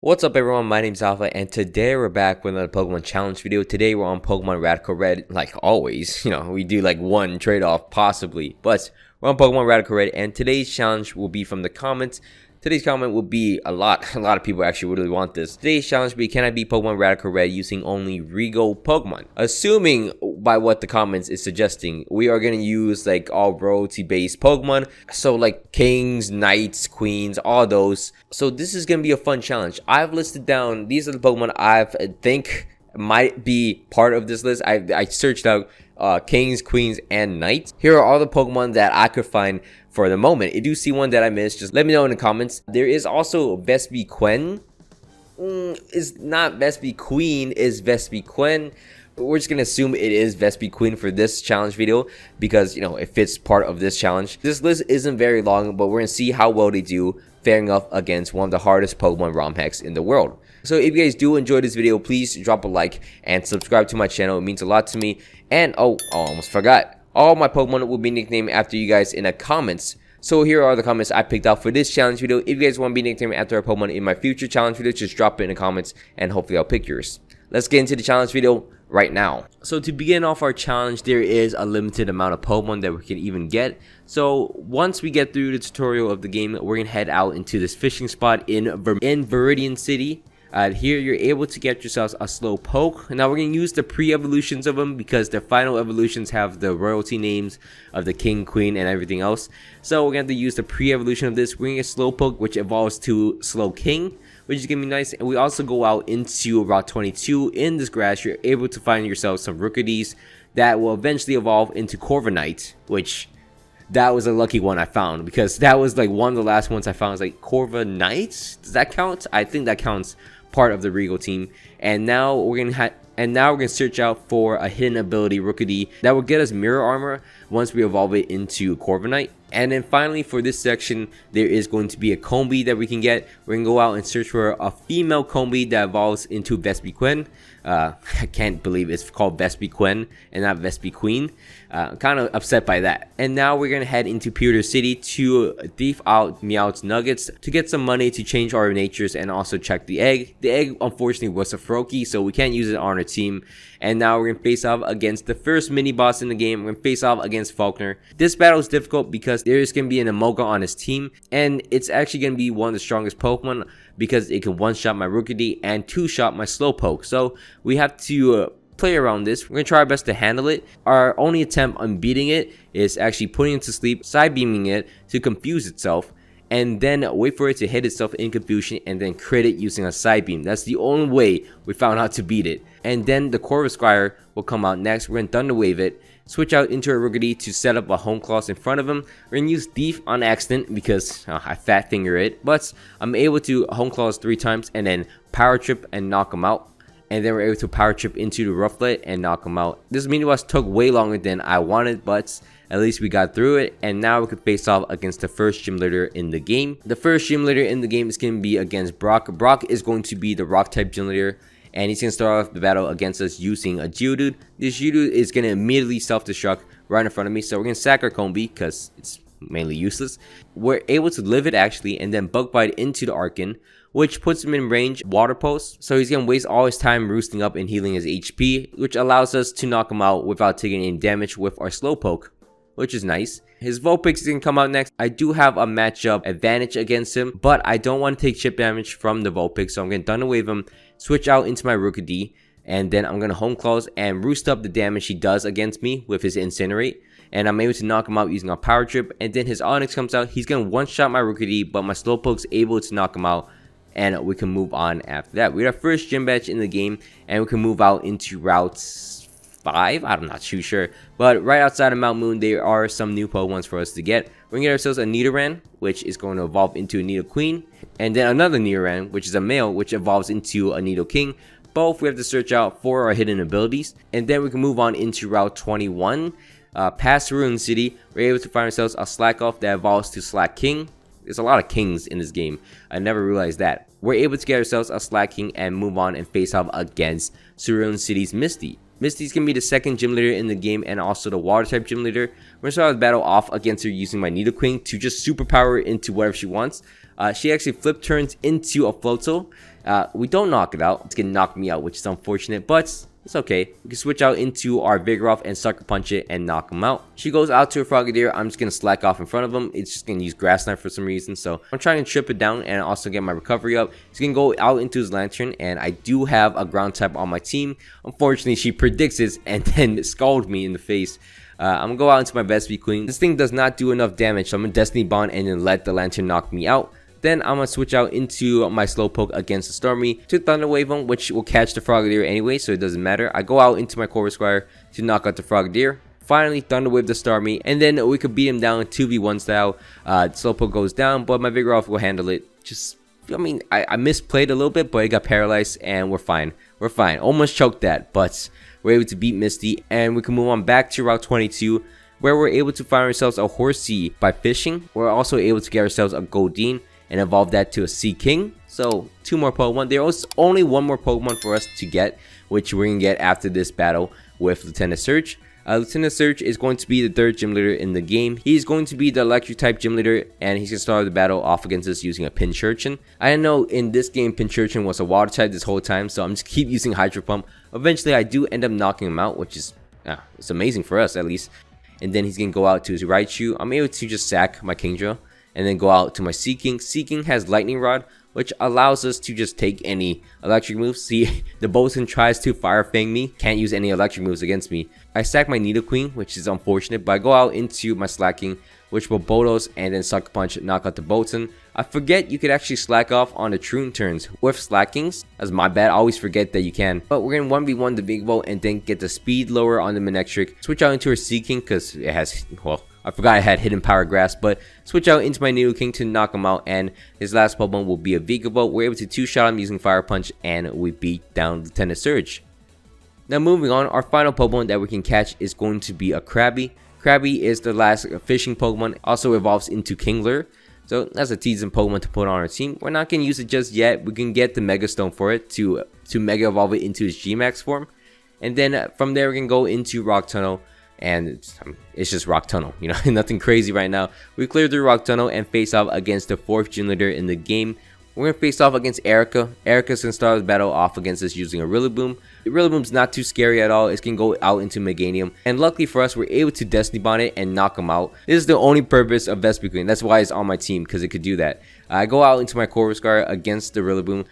What's up everyone, my name's Alpha and today we're back with another Pokemon challenge video. Today we're on Pokemon Radical Red, like always. We do like one trade-off possibly, but we're on Pokemon Radical Red and today's challenge will be from the comments. Today's comment will be a lot of people actually really want this. Today's challenge will be, can I beat Pokemon Radical Red using only Regal Pokemon? Assuming by what the comments is suggesting, we are going to use like all royalty based Pokemon. So like kings, knights, queens, all those. So this is going to be a fun challenge. I've listed down, these are the Pokemon I think might be part of this list. I searched out kings, queens, and knights. Here are all the Pokemon that I could find for the moment. If you see one that I missed, just let me know in the comments. There is also Vespi Quen. It's not Vespi Queen, is Vespi Quen. We're just gonna assume it is Vespi Queen for this challenge video because it fits part of this challenge. This list isn't very long, but we're gonna see how well they do faring up against one of the hardest Pokemon ROM hacks in the world. So if you guys do enjoy this video, please drop a like and subscribe to my channel. It means a lot to me. And I almost forgot, all my Pokemon will be nicknamed after you guys in the comments. So here are the comments I picked out for this challenge video. If you guys want to be nicknamed after a Pokemon in my future challenge videos, just drop it in the comments and hopefully I'll pick yours. Let's get into the challenge video right now. So to begin off our challenge, there is a limited amount of Pokemon that we can even get. So once we get through the tutorial of the game, we're gonna head out into this fishing spot in Viridian City. Here you're able to get yourselves a Slowpoke. Now we're going to use the pre-evolutions of them because the final evolutions have the royalty names of the king, queen, and everything else. So we're going to have to use the pre-evolution of this. We're going to get Slowpoke, which evolves to Slowking, which is going to be nice. And we also go out into Route 22 in this grass. You're able to find yourself some Rookies that will eventually evolve into Corviknight, which that was a lucky one I found because that was like one of the last ones I found. Was like Corviknight. Does that count? I think that counts. Part of the Regal team. And now we're gonna search out for a hidden ability Rookidee that will get us mirror armor once we evolve it into Corviknight. And then finally for this section, there is going to be a Combi that we can get. We're gonna go out and search for a female Combi that evolves into Vespi Quen. I can't believe it's called Vespi Quen and not Vespi Queen. Kind of upset by that. And now we're gonna head into Pewter City to thief out Meowth's nuggets to get some money to change our natures and also check the egg. The egg unfortunately was a Froakie, so we can't use it on our team. And now we're gonna face off against the first mini boss in the game. We're gonna face off against Faulkner. This battle is difficult because there is gonna be an Amoga on his team, and it's actually gonna be one of the strongest Pokemon because it can one-shot my Rookidee and two-shot my Slowpoke. So we have to play around this. We're gonna try our best to handle it. Our only attempt on beating it is actually putting it to sleep, side beaming it to confuse itself, and then wait for it to hit itself in confusion and then crit it using a side beam. That's the only way we found out to beat it. And then the Corvisquire will come out next. We're gonna Thunder Wave it, switch out into a Rookidee to set up a Home Claws in front of him. We're gonna use Thief on accident because I fat finger it, but I'm able to Home Claws 3 times and then Power Trip and knock him out. And then we're able to Power Trip into the Rufflet and knock him out. This mini boss took way longer than I wanted, but at least we got through it. And now we can face off against the first gym leader in the game. The first gym leader in the game is going to be against Brock. Brock is going to be the rock type gym leader, and he's going to start off the battle against us using a Geodude. This Geodude is going to immediately self-destruct right in front of me, so we're going to sack our Combi because it's mainly useless. We're able to live it actually and then Bug Bite into the Arcan, which puts him in range Water Pulse, so he's gonna waste all his time roosting up and healing his HP, which allows us to knock him out without taking any damage with our Slowpoke, which is nice. His Vulpix is gonna come out next. I do have a matchup advantage against him, but I don't want to take chip damage from the Vulpix, so I'm gonna Thunder Wave him, switch out into my Rookidee, and then I'm gonna Home Claws and roost up the damage he does against me with his Incinerate. And I'm able to knock him out using a Power Trip, and then his Onyx comes out. He's gonna one-shot my Rookidee, but my Slowpoke's able to knock him out, and we can move on after that. We're our first gym badge in the game, and we can move out into Route 5. I'm not too sure, but right outside of Mount Moon, there are some new Pokemons for us to get. We're gonna get ourselves a Nidoran, which is going to evolve into a Nidoqueen, and then another Nidoran, which is a male, which evolves into a Nidoking. Both we have to search out for our hidden abilities, and then we can move on into Route 21. Past Ruin City, we're able to find ourselves a Slakoth that evolves to Slaking. There's a lot of kings in this game. I never realized that. We're able to get ourselves a Slaking and move on and face off against Cerulean City's Misty. Misty's gonna be the second gym leader in the game and also the water type gym leader. We're gonna start the battle off against her using my Nidoking to just superpower into whatever she wants. She actually flip turns into a Floatzel. We don't knock it out. It's gonna knock me out, which is unfortunate, but it's okay. We can switch out into our Vigoroth and Sucker Punch it and knock him out. She goes out to a Frogadier. I'm just going to slack off in front of him. It's just going to use Grass Knife for some reason. So I'm trying to trip it down and also get my recovery up. He's going to go out into his Lantern. And I do have a ground type on my team. Unfortunately, she predicts this and then scalds me in the face. I'm going to go out into my Vespi Queen. This thing does not do enough damage. So I'm going to Destiny Bond and then let the Lantern knock me out. Then I'm going to switch out into my Slowpoke against the Stormy to Thunder Wave him, which will catch the Frogadier anyway, so it doesn't matter. I go out into my Corvisquire to knock out the Frogadier. Finally, Thunder Wave the Stormy, and then we could beat him down 2v1 style. Slowpoke goes down, but my Vigoroth will handle it. I mean, I misplayed a little bit, but it got paralyzed, and we're fine. We're fine. Almost choked that, but we're able to beat Misty, and we can move on back to Route 22, where we're able to find ourselves a Horsea by fishing. We're also able to get ourselves a Goldeen and evolve that to a Sea King. So 2 more Pokemon. There's only 1 more Pokemon for us to get, which we're gonna get after this battle with Lieutenant Surge. Lieutenant Surge is going to be the 3rd gym leader in the game. He's going to be the electric type gym leader, and he's gonna start the battle off against us using a Pincurchin. I know in this game Pincurchin was a water type this whole time, so I'm just keep using Hydro Pump. Eventually I do end up knocking him out, which is it's amazing for us at least. And then he's gonna go out to his Raichu. I'm able to just sack my Kingdra and then go out to my Sea King. Sea King has Lightning Rod, which allows us to just take any electric moves. See, the Bolton tries to Fire Fang me, can't use any electric moves against me. I stack my Nidoqueen, which is unfortunate, but I go out into my Slacking, which will Bolos and then Sucker Punch knock out the Bolton. I forget you could actually slack off on the Troon turns with Slackings. That's my bad, I always forget that you can. But we're gonna 1v1 the Big Volt and then get the speed lower on the Manectric. Switch out into her Sea King because it has, well, I forgot I had Hidden Power Grass, but switch out into my Nidoking to knock him out, and his last Pokemon will be a Vigavolt. We're able to 2-shot him using Fire Punch, and we beat down Lieutenant Surge. Now moving on, our final Pokemon that we can catch is going to be a Krabby. Krabby is the last fishing Pokemon, also evolves into Kingler. So that's a teasing Pokemon to put on our team. We're not going to use it just yet. We can get the Mega Stone for it to Mega Evolve it into its G-Max form. And then from there we can go into Rock Tunnel. And it's just Rock Tunnel, you know, nothing crazy right now. We clear through Rock Tunnel and face off against the 4th gym leader in the game. We're going to face off against Erika. Erika's going to start the battle off against us using a Rillaboom. The Rillaboom's not too scary at all. It's going to go out into Meganium. And luckily for us, we're able to Destiny Bond it and knock him out. This is the only purpose of Vespiquen. That's why it's on my team, because it could do that. I go out into my Corvisquire against the Rillaboom.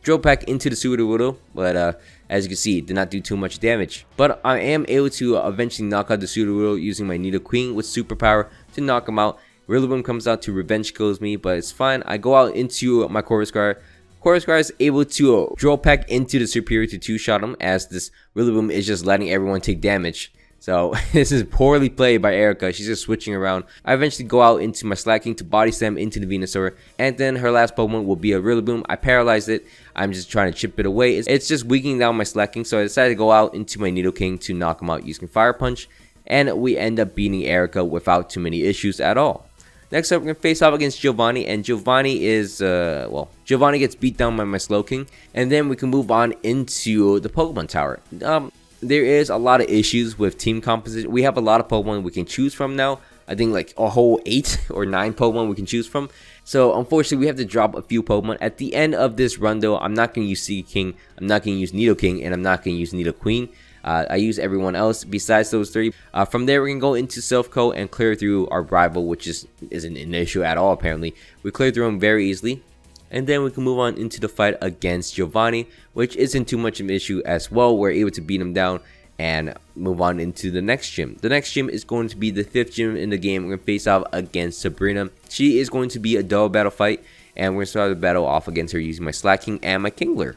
Drill Peck into the Sudowoodo, but as you can see, it did not do too much damage. But I am able to eventually knock out the Sudowoodo using my Nidoqueen with Superpower to knock him out. Rillaboom comes out to Revenge Kills me, but it's fine. I go out into my Corvisquire. Corvisquire is able to Drill Peck into the Superior to 2-shot him, as this Rillaboom is just letting everyone take damage. So this is poorly played by Erika. She's just switching around. I eventually go out into my Slacking to Body Slam into the Venusaur. And then her last Pokemon will be a Rillaboom. I paralyzed it. I'm just trying to chip it away. It's just weakening down my Slacking. So I decided to go out into my Nidoking to knock him out using Fire Punch. And we end up beating Erika without too many issues at all. Next up, we're going to face off against Giovanni. And Giovanni is, Giovanni gets beat down by my Slowking. And then we can move on into the Pokemon Tower. There is a lot of issues with team composition. We have a lot of Pokemon we can choose from now. I think like a whole 8 or 9 Pokemon we can choose from. So unfortunately, we have to drop a few Pokemon. At the end of this run though, I'm not going to use Sea King, I'm not going to use Nidoking, and I'm not going to use Nidoqueen. I use everyone else besides those 3. From there, we can go into Silph Co and clear through our rival, which isn't an issue at all apparently. We clear through him very easily. And then we can move on into the fight against Giovanni, which isn't too much of an issue as well. We're able to beat him down and move on into the next gym. The next gym is going to be the 5th gym in the game. We're going to face off against Sabrina. She is going to be a double battle fight, and we're going to start the battle off against her using my Slacking and my Kingler.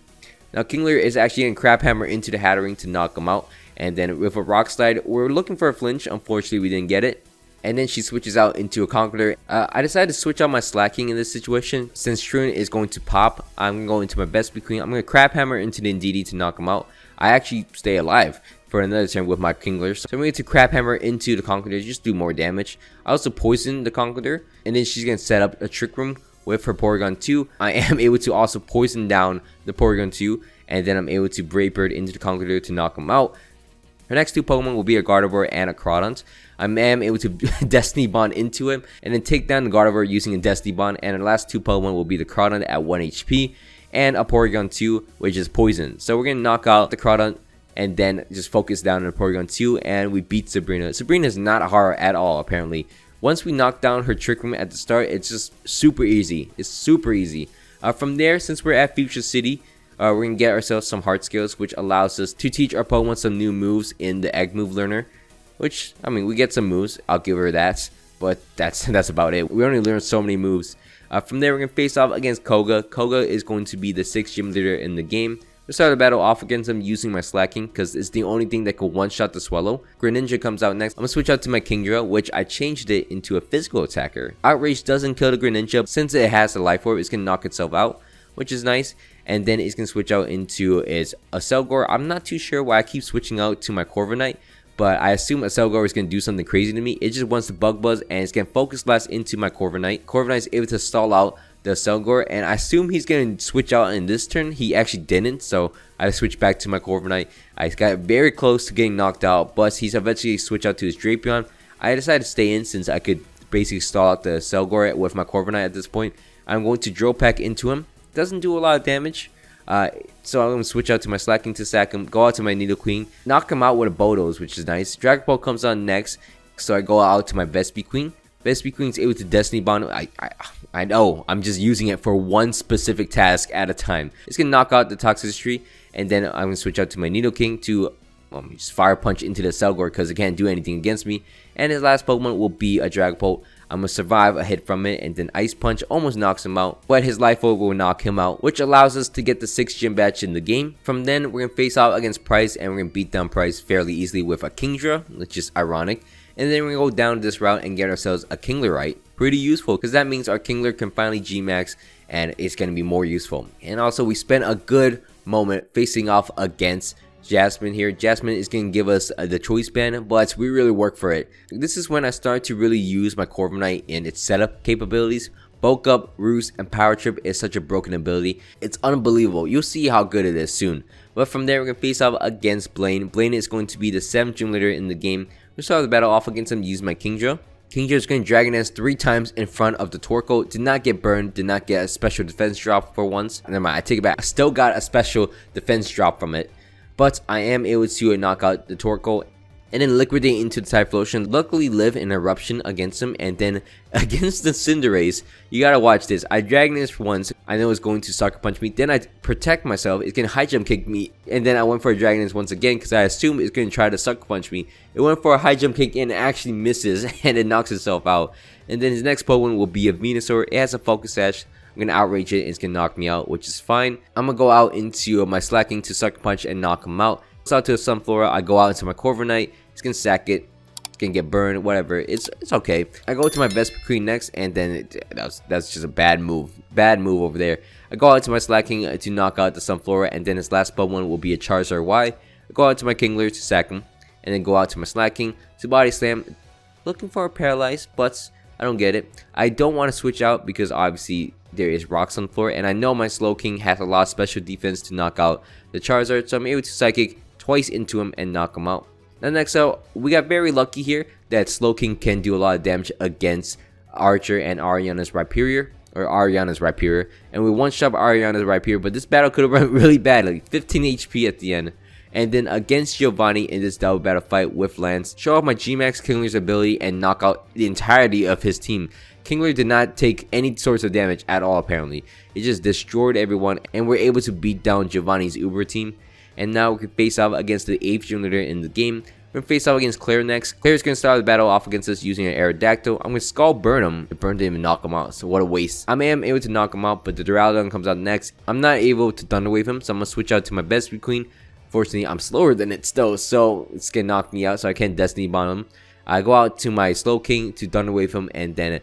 Now Kingler is actually going to Crab Hammer into the Hattering to knock him out. And then with a Rock Slide, we're looking for a flinch. Unfortunately, we didn't get it. And then she switches out into a Conqueror. I decided to switch out my Slacking in this situation. Since Troon is going to pop, I'm going to my Vespi Queen. I'm going to Crab Hammer into the Indeedee to knock him out. I actually stay alive for another turn with my Kingler. So I'm going to Crab Hammer into the Conqueror, just do more damage. I also poison the Conqueror. And then she's going to set up a Trick Room with her Porygon 2. I am able to also poison down the Porygon 2. And then I'm able to Brave Bird into the Conqueror to knock him out. Her next two Pokemon will be a Gardevoir and a Crawdont. I am able to Destiny Bond into him and then take down the Gardevoir using a Destiny Bond. And the last two Pokemon will be the Crawdont at 1 HP and a Porygon 2, which is Poison. So we're going to knock out the Crawdont and then just focus down on Porygon 2, and we beat Sabrina. Sabrina is not hard at all, apparently. Once we knock down her Trick Room at the start, it's just super easy. It's super easy. From there, since we're at Fuchsia City, we're going to get ourselves some Heart Skills, which allows us to teach our Pokemon some new moves in the Egg Move Learner. Which, I mean, we get some moves. I'll give her that. But that's about it. We only learned so many moves. From there, we're going to face off against Koga. Koga is going to be the 6th gym leader in the game. We start the battle off against him using my Slacking because it's the only thing that could one-shot the Swallow. Greninja comes out next. I'm going to switch out to my Kingdra, which I changed it into a physical attacker. Outrage doesn't kill the Greninja. Since it has a Life Orb, it's going to knock itself out, which is nice. And then it's going to switch out into a Selgor. I'm not too sure why I keep switching out to my Corviknight, but I assume a Selgor is going to do something crazy to me. It just wants to Bug Buzz, and it's going to Focus Blast into my Corviknight. Corviknight is able to stall out the Selgor, and I assume he's going to switch out in this turn. He actually didn't, so I switched back to my Corviknight. I got very close to getting knocked out, but he's eventually switched out to his Drapion. I decided to stay in since I could basically stall out the Selgor with my Corviknight at this point. I'm going to Drill Peck into him. Doesn't do a lot of damage. So I'm going to switch out to my Slacking to sack him, go out to my Nidoqueen, knock him out with a Bodos, which is nice. Dragapult comes on next, so I go out to my Vespiquen. Vespiquen's able to Destiny Bond. I know, I'm just using it for one specific task at a time. It's going to knock out the Toxicity, and then I'm going to switch out to my Nidoking to just Fire Punch into the Selgor because it can't do anything against me. And his last Pokemon will be a Dragapult. I'm going to survive a hit from it, and then Ice Punch almost knocks him out, but his Life Orb will knock him out, which allows us to get the 6th gym badge in the game. From then, we're going to face off against Price, and we're going to beat down Price fairly easily with a Kingdra, which is ironic. And then we're going to go down this route and get ourselves a Kinglerite. Pretty useful, because that means our Kingler can finally G-Max, and it's going to be more useful. And also, we spent a good moment facing off against Jasmine here. Jasmine is going to give us the choice band, but we really work for it. This is when I start to really use my Corviknight in its setup capabilities. Bulk Up, Roost, and Power Trip is such a broken ability. It's unbelievable. You'll see how good it is soon. But from there, we're going to face off against Blaine. Blaine is going to be the 7th gym leader in the game. We start the battle off against him, use my Kingdra. Kingdra is going to Dragon Dance 3 times in front of the Torkoal. Did not get burned, did not get a special defense drop for once. Never mind, I take it back. I still got a special defense drop from it. But I am able to knock out the Torkoal and then liquidate into the Typhlosion. Luckily live an Eruption against him, and then against the Cinderace, you gotta watch this. I Dragon Dance once, I know it's going to Sucker Punch me, then I protect myself, it's gonna High Jump Kick me, and then I went for a Dragon Dance once again because I assume it's gonna try to Sucker Punch me. It went for a High Jump Kick and it actually misses and it knocks itself out. And then his next Pokemon will be a Venusaur. It has a Focus Sash. I'm going to Outrage it, and it's going to knock me out, which is fine. I'm going to go out into my Slacking to Sucker Punch and knock him out. So out to a Sunflora, I go out into my Corviknight. It's going to sack it. It's going to get burned, whatever. It's okay. I go to my Vespiquen next, and then that's just a bad move. Bad move over there. I go out to my Slacking to knock out the Sunflora, and then his last Pokemon will be a Charizard Y. I go out to my Kingler to sack him, and then go out to my Slacking to Body Slam. Looking for a Paralyze, but I don't get it. I don't want to switch out because obviously there is rocks on the floor, and I know my Slowking has a lot of special defense to knock out the Charizard, so I'm able to Psychic twice into him and knock him out. Now next out, we got very lucky here that Slowking can do a lot of damage against Archer and Ariana's Rhyperior, and we one-shot Ariana's Rhyperior, but this battle could have run really bad, like 15 HP at the end. And then against Giovanni in this double battle fight with Lance, show off my G-Max Kingler's ability and knock out the entirety of his team. Kingler did not take any sorts of damage at all apparently. It just destroyed everyone, and we're able to beat down Giovanni's Uber team. And now we can face off against the 8th gym leader in the game. We're going to face off against Claire next. Claire's going to start the battle off against us using an Aerodactyl. I'm going to Skull Burn him. It burned him and knock him out, so what a waste. I am able to knock him out, but the Duraludon comes out next. I'm not able to Thunder Wave him, so I'm going to switch out to my Vespiquen. Fortunately, I'm slower than it still, so it's going to knock me out, so I can't Destiny Bond him. I go out to my Slowking to Thunder Wave him, and then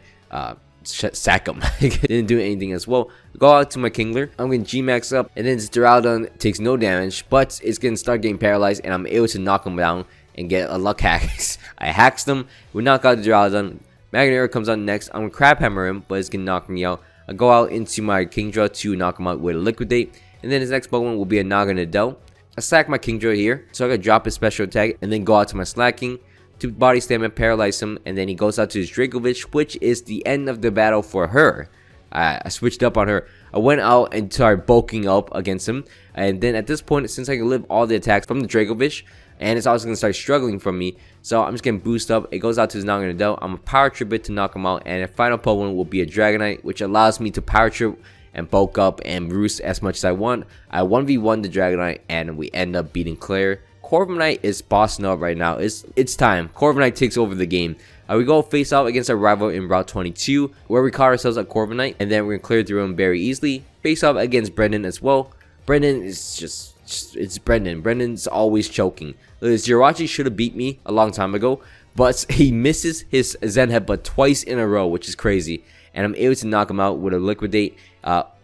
sack him. Didn't do anything as well. Go out to my Kingler. I'm going to G-Max up, and then this Duraludon takes no damage, but it's going to start getting paralyzed, and I'm able to knock him down and get a luck hacks. I hacks them. We knock out the Duraludon. Magnetar comes on next. I'm going to Crab Hammer him, but it's going to knock me out. I go out into my Kingdra to knock him out with a Liquidate, and then his next Pokemon will be a Naganadel. I sack my Kingdra here, so I can drop his special attack and then go out to my slacking to body slam and paralyze him, and then he goes out to his Dragovich, which is the end of the battle for her. I switched up on her. I went out and started bulking up against him, and then at this point, since I can live all the attacks from the Dragovich, and it's also going to start struggling from me, so I'm just going to boost up. It goes out to his Naganadel. I'm a power trip it to knock him out, and a final Pokemon will be a Dragonite, which allows me to power trip and bulk up and roost as much as I want. I 1v1 the Dragonite, and we end up beating Claire. Corviknight is bossing up right now. It's time. Corviknight takes over the game. We go face off against our rival in Route 22, where we caught ourselves a Corviknight, and then we're gonna clear through him very easily. Face off against Brendan as well. Brendan is it's Brendan. Brendan's always choking. Jirachi should have beat me a long time ago, but he misses his Zen Headbutt twice in a row, which is crazy. And I'm able to knock him out with a Liquidate.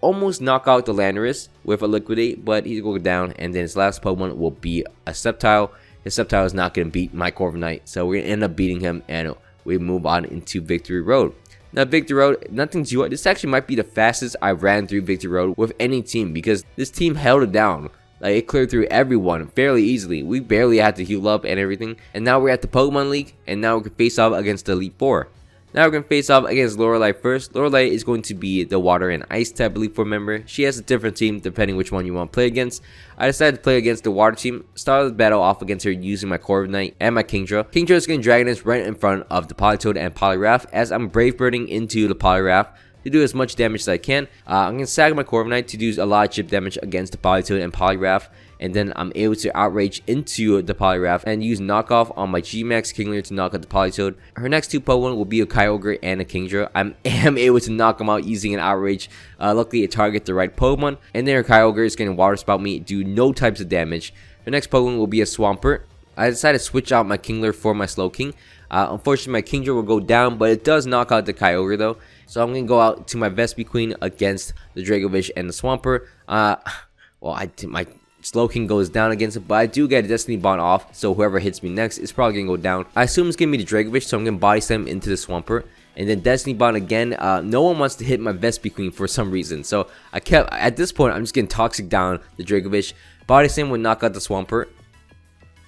Almost knock out the Landorus with a Liquidate, but he's going down. And then his last Pokemon will be a Sceptile. His Sceptile is not going to beat my Corviknight, so we're going to end up beating him, and we move on into Victory Road. Now, Victory Road, nothing to it. This actually might be the fastest I ran through Victory Road with any team, because this team held it down. Like, it cleared through everyone fairly easily. We barely had to heal up and everything. And now we're at the Pokemon League, and now we can face off against the Elite Four. Now we're going to face off against Lorelei first. Lorelei is going to be the Water and Ice type Elite Four member. She has a different team depending which one you want to play against. I decided to play against the Water team. Started the battle off against her using my Corviknight and my Kingdra. Kingdra is going to Dragon Dance right in front of the Politoed and Poliwrath, as I'm Brave Birding into the Poliwrath to do as much damage as I can. I'm going to sag my Corviknight to do a lot of chip damage against the Politoed and Poliwrath. And then I'm able to outrage into the Poliwrath and use knockoff on my G-Max Kingler to knock out the Politoed. Her next two Pokemon will be a Kyogre and a Kingdra. I am able to knock them out using an outrage. Luckily, it targets the right Pokemon. And then her Kyogre is going to Water Spout me, do no types of damage. Her next Pokemon will be a Swampert. I decided to switch out my Kingler for my Slowking. Unfortunately, my Kingdra will go down, but it does knock out the Kyogre though. So I'm going to go out to my Vespiquen against the Dragovich and the Swampert. My Slowking goes down against it, but I do get a Destiny Bond off, so whoever hits me next is probably going to go down. I assume it's going to be the Dragovich, so I'm going to Body Slam into the Swampert. And then Destiny Bond again. No one wants to hit my Vespiquen for some reason, so at this point, I'm just getting Toxic down the Dragovich. Body Slam would knock out the Swampert.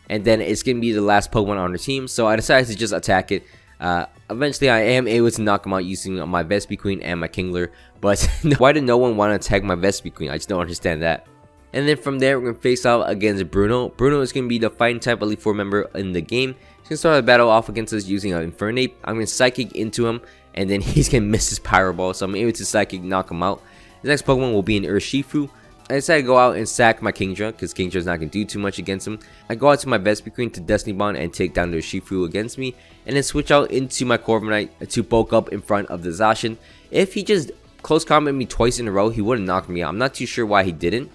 And then it's going to be the last Pokemon on the team, so I decided to just attack it. Eventually, I am able to knock him out using my Vespiquen and my Kingler, but why did no one want to attack my Vespiquen? I just don't understand that. And then from there, we're going to face off against Bruno. Bruno is going to be the fighting type Elite Four member in the game. He's going to start the battle off against us using an Infernape. I'm going to Psychic into him, and then he's going to miss his Pyro Ball, so I'm able to Psychic knock him out. The next Pokemon will be an Urshifu. I decided to go out and sack my Kingdra, because Kingdra is not going to do too much against him. I go out to my Vespiquen to Destiny Bond and take down the Urshifu against me, and then switch out into my Corviknight to bulk up in front of the Zacian. If he just close combat me twice in a row, he would have knocked me out. I'm not too sure why he didn't.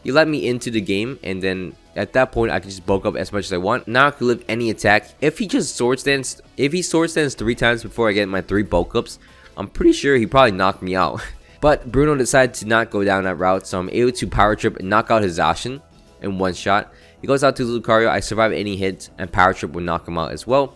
He let me into the game, and then at that point I can just bulk up as much as I want. Now I can live any attack. If he just Sword Stance, if he Sword Stance 3 times before I get my 3 bulk ups, I'm pretty sure he probably knocked me out. But Bruno decided to not go down that route, so I'm able to Power Trip and knock out his Zacian in one shot. He goes out to Lucario. I survive any hits, and Power Trip will knock him out as well.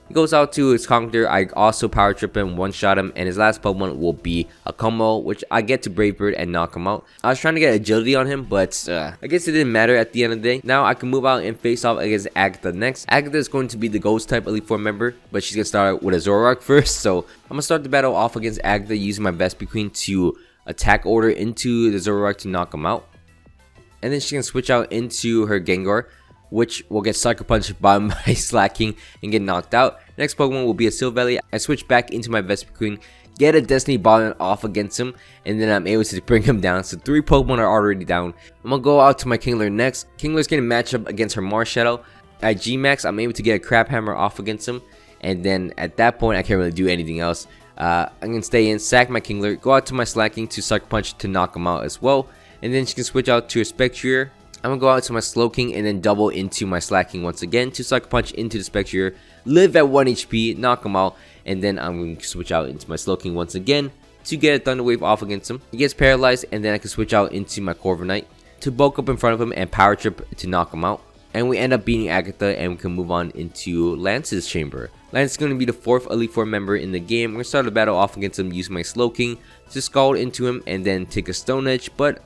He goes out to his Conkeldurr. I also Power Trip him, one-shot him, and his last Pokemon will be a Combo, which I get to Brave Bird and knock him out. I was trying to get agility on him, but I guess it didn't matter at the end of the day. Now I can move out and face off against Agatha next. Agatha is going to be the Ghost type Elite Four member, but she's going to start with a Zoroark first. So I'm going to start the battle off against Agatha using my Vespiquen to attack order into the Zoroark to knock him out. And then she can switch out into her Gengar, which will get Sucker Punched by my Slacking and get knocked out. Next Pokemon will be a Silvally. I switch back into my Vespiquen, get a Destiny Bond off against him, and then I'm able to bring him down. So 3 Pokemon are already down. I'm going to go out to my Kingler next. Kingler's going to match up against her Marshadow. At G-Max, I'm able to get a Crab Hammer off against him. And then at that point, I can't really do anything else. I'm going to stay in, sack my Kingler, go out to my Slacking to Sucker Punch to knock him out as well. And then she can switch out to her Spectrier. I'm going to go out to my Slowking and then double into my Slacking once again to Sucker Punch into the Spectrier, live at 1 HP, knock him out, and then I'm going to switch out into my Slowking once again to get a Thunder Wave off against him. He gets paralyzed, and then I can switch out into my Corviknight to bulk up in front of him and Power Trip to knock him out. And we end up beating Agatha, and we can move on into Lance's chamber. Lance is going to be the 4th Elite Four member in the game. We're going to start the battle off against him using my Slowking to Scald into him and then take a Stone Edge, but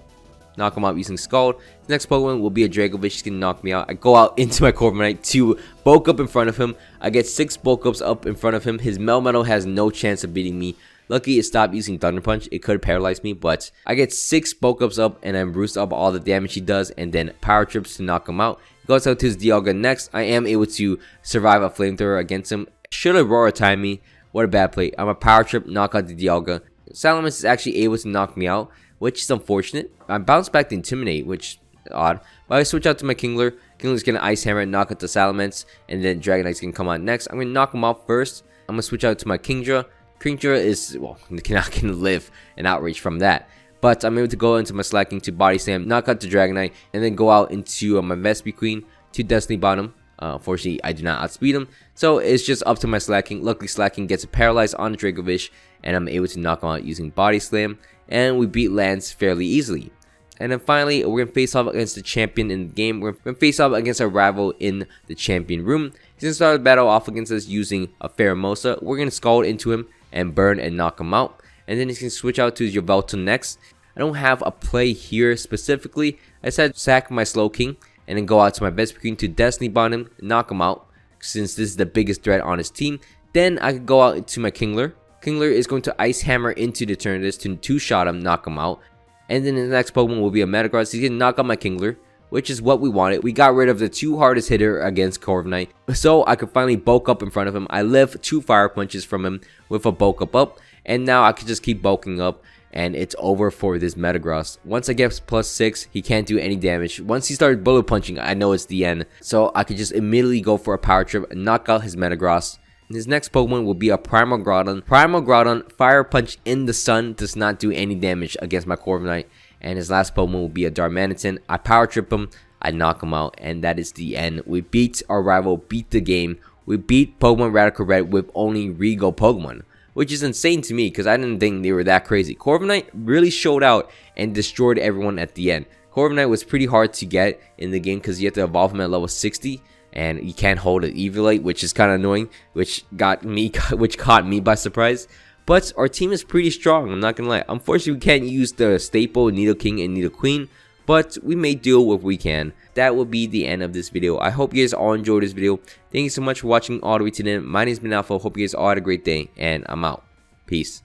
knock him out using Scald. The next Pokemon will be a Dragovich. He's gonna knock me out. I go out into my Corviknight to bulk up in front of him. I get 6 bulk ups up in front of him. His Melmetal has no chance of beating me. Lucky it stopped using Thunder Punch. It could paralyze me, but I get 6 bulk ups up and then boost up all the damage he does, and then Power Trips to knock him out. He goes out to his Dialga next. I am able to survive a Flamethrower against him. Should have Aurora timed me. What a bad play. I'm a Power Trip, knock out the Dialga. Salamence is actually able to knock me out, which is unfortunate. I bounce back to Intimidate, which is odd. But I switch out to my Kingler. Kingler's gonna Ice Hammer and knock out the Salamence, and then Dragonite's gonna come out next. I'm gonna knock him out first. I'm gonna switch out to my Kingdra. Kingdra is, well, not gonna live an Outrage from that. But I'm able to go into my Slacking to Body Slam, knock out the Dragonite, and then go out into my Vespiquen to Destiny Bottom. Unfortunately, I do not outspeed him, so it's just up to my Slacking. Luckily, Slacking gets paralyzed on the Dragovich, and I'm able to knock him out using Body Slam, and we beat Lance fairly easily. And then finally, we're gonna face off against the champion in the game. We're gonna face off against our rival in the champion room. He's gonna start the battle off against us using a Pheromosa. We're gonna Scald into him and burn and knock him out, and then he's gonna switch out to his Yveltal next. I don't have a play here specifically. I said sack my Slowking and then go out to my Vespiquen to Destiny Bond him, knock him out, since this is the biggest threat on his team. Then I could go out to my Kingler. Kingler is going to Ice Hammer into the Eternatus to two-shot him, knock him out. And then the next Pokemon will be a Metagross. He's going to knock out my Kingler, which is what we wanted. We got rid of the 2 hardest hitter against Corviknight, so I could finally bulk up in front of him. I live 2 Fire Punches from him with a bulk up, and now I can just keep bulking up, and it's over for this Metagross. Once I get +6, he can't do any damage. Once he started bullet punching, I know it's the end, so I could just immediately go for a Power Trip and knock out his Metagross. His next Pokemon will be a Primal Groudon. Primal Groudon, Fire Punch in the sun, does not do any damage against my Corviknight. And his last Pokemon will be a Darmanitan. I Power Trip him, I knock him out, and that is the end. We beat our rival, beat the game. We beat Pokemon Radical Red with only Regal Pokemon, which is insane to me because I didn't think they were that crazy. Corviknight really showed out and destroyed everyone at the end. Corviknight was pretty hard to get in the game because you have to evolve him at level 60. And you can't hold an Eviolite, which is kind of annoying, which caught me by surprise. But our team is pretty strong, I'm not gonna lie. Unfortunately, we can't use the staple Nidoking and Nidoqueen, but we may deal with what we can. That will be the end of this video. I hope you guys all enjoyed this video. Thank you so much for watching all the way to the end. My name has been Alpha. Hope you guys all had a great day, and I'm out. Peace.